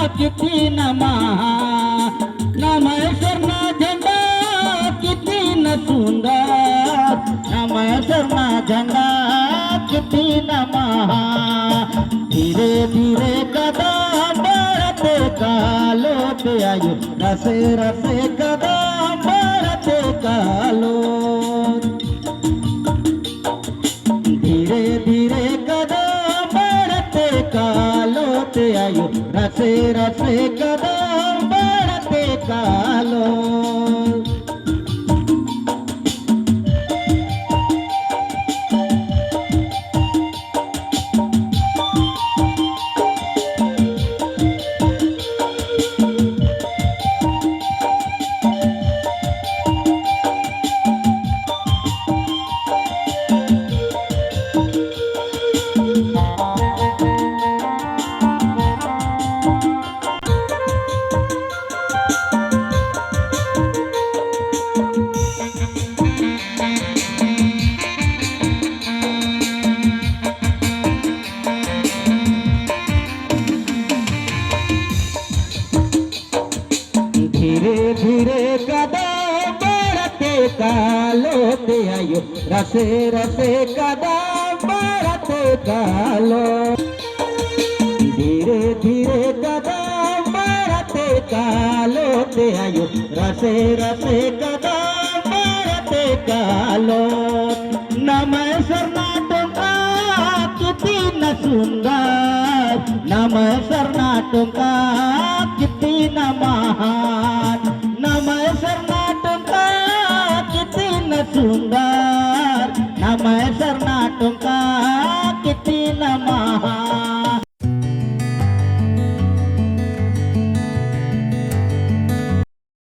किती न महान, नामेश्वरना झेंडा किती न सुंदर, नामेश्वरना झेंडा किती न महान. धीरे धीरे कदम बढ़ते कालोते आयो, रसे रसे कदम बढ़ते कालो. धीरे धीरे कदम बढ़ते कालोते आयो, रसे रसे कदम बढ़ते कालो. धीरे धीरे कदम बढ़ते कालोते आयो, रसे रसे कदम बढ़ते कालो. धीरे धीरे कदम बढ़ते कालोते आयो, रसे रसे कदम बढ़ते कालो. नामेश्वरना टोका किती न सुंदर, नामेश्वरना टोका किती न महान, नामेश्वरना टोका किती न सुंदर,